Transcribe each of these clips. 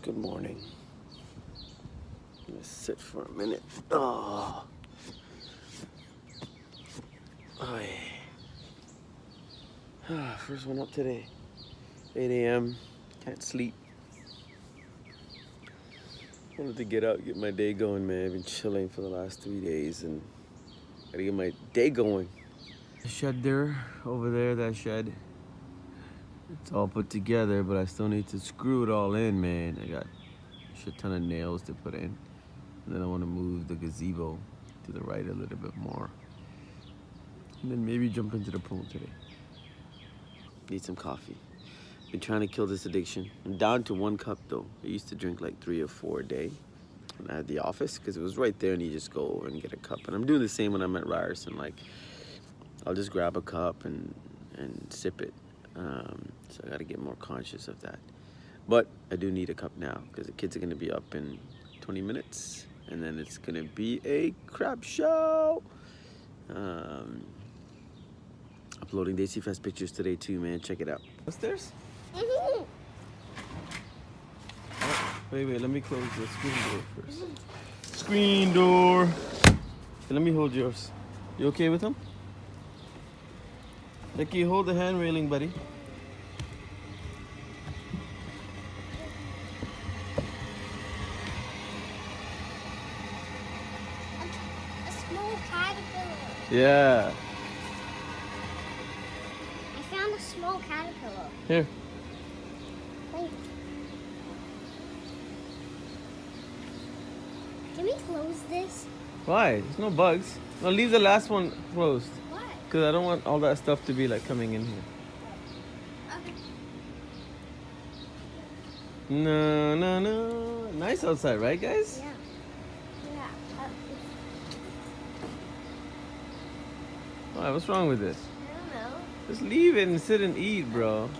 Good morning. I'm gonna sit for a minute. Oh, first one up today. 8 a.m. Can't sleep. Wanted to get out, get my day going, man. I've been chilling for the last 3 days and gotta get my day going. The shed there, over there, that shed. It's all put together, but I still need to screw it all in, man. I got a shit ton of nails to put in. And then I want to move the gazebo to the right a little bit more. And then maybe jump into the pool today. Need some coffee. Been trying to kill this addiction. I'm down to 1 cup though. I used to drink like 3 or 4 a day when I had the office because it was right there and you just go over and get a cup. And I'm doing the same when I'm at Ryerson. Like, I'll just grab a cup and sip it. So I got to get more conscious of that. But I do need a cup now because the kids are going to be up in 20 minutes. And then it's going to be a crap show. Uploading Daisy Fest pictures today too, man. Check it out. Upstairs? Oh, wait, let me close the screen door first. Screen door. Okay, let me hold yours. You okay with them? Nicky, hold the hand railing, buddy. A small caterpillar. Yeah. I found a small caterpillar. Here. Wait. Can we close this? Why? There's no bugs. No, leave the last one closed. Why? Because I don't want all that stuff to be like coming in here. Okay. No. Nice outside, right, guys? Yeah. Yeah. Why? What's wrong with this? I don't know. Just leave it and sit and eat, bro. Okay.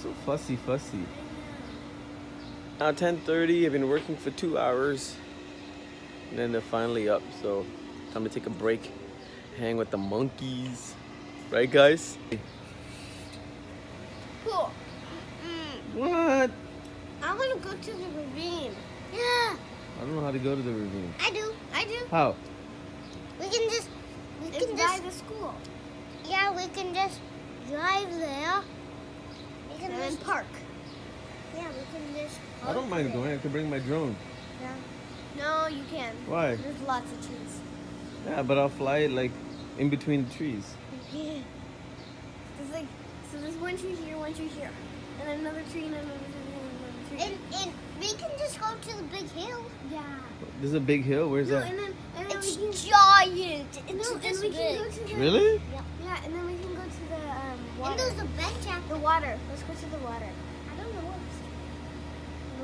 So fussy. Now 10:30. I've been working for 2 hours. And then they're finally up, so time to take a break. Hang with the monkeys. Right, guys? Cool. What? I want to go to the ravine. Yeah. I don't know how to go to the ravine. I do. How? We can just by the school. Yeah, we can just drive there. We can just park. Yeah, we can just I don't mind going. I could bring my drone. Yeah. No, you can. Why? There's lots of trees. Yeah, but I'll fly it like in between the trees. Yeah. There's one tree here, and another tree, and another tree, and another tree. And we can just go to the big hill. Yeah. There's a big hill. Where's that? And then it's giant. It's we can go to the Really? Yeah, and then we can go to the water. And there's a bench at The water. Let's go to the water. I don't know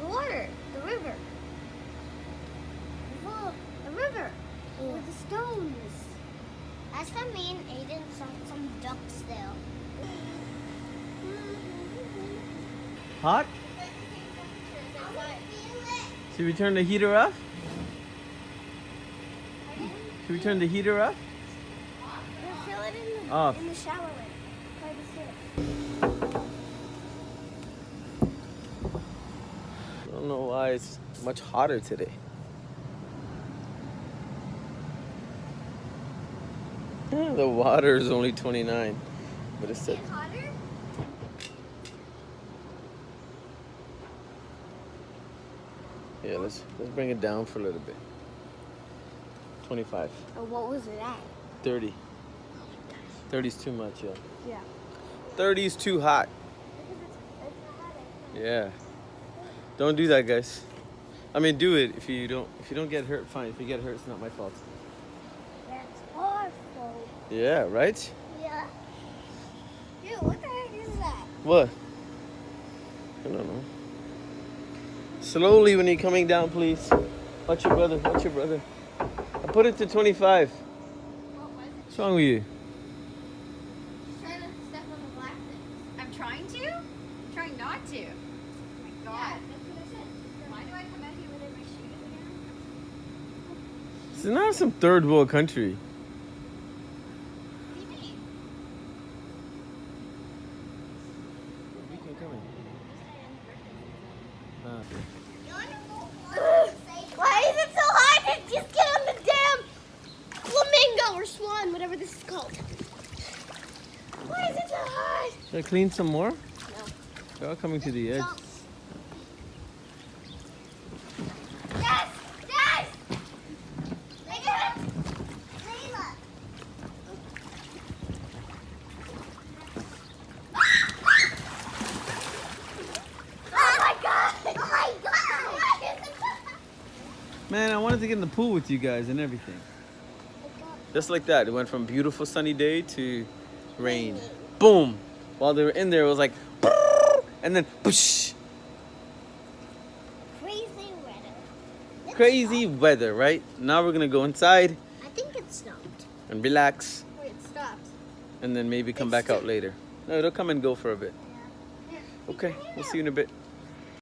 the water, the river. The river. With the stones. Last time me and Aiden saw some ducks there. Hot? Should we turn the heater off? Should we turn the heater off? We'll fill it Off. in the shower by the stairs. I don't know why it's much hotter today. Yeah, the water is only 29, but it's still. Hotter? Yeah, let's bring it down for a little bit. 25, Oh, what was it at? 30. 30's too much, yeah. Yeah. 30's too hot. Yeah. Don't do that, guys. I mean, do it if you don't get hurt, fine. If you get hurt, it's not my fault. That's awful. Yeah, right? Yeah. Dude, what the heck is that? What? I don't know. Slowly when you're coming down, please. Watch your brother. I put it to 25. What's wrong with you? Trying to step on the black things. I'm trying to? I'm trying not to. Oh my god. Why do I come out here with my shoes again? It's not some third world country. What do you mean? Weekend coming. Why is it so hard to just get on the damn flamingo or swan, whatever this is called? Why is it so hard? Should I clean some more? No. They're all coming to the edge. Jump. Yes! Yes! Layla! Layla! Oh my god! Oh my god! Man, I wanted to get in the pool with you guys and everything. Just like that. It went from beautiful sunny day to rain. Boom! While they were in there, it was like, and then, push. Crazy weather. Crazy weather, right? Now we're gonna go inside I think it stopped. and relax, Wait, it stopped. and then maybe come back out later. No, it'll come and go for a bit. Okay, we'll see you in a bit.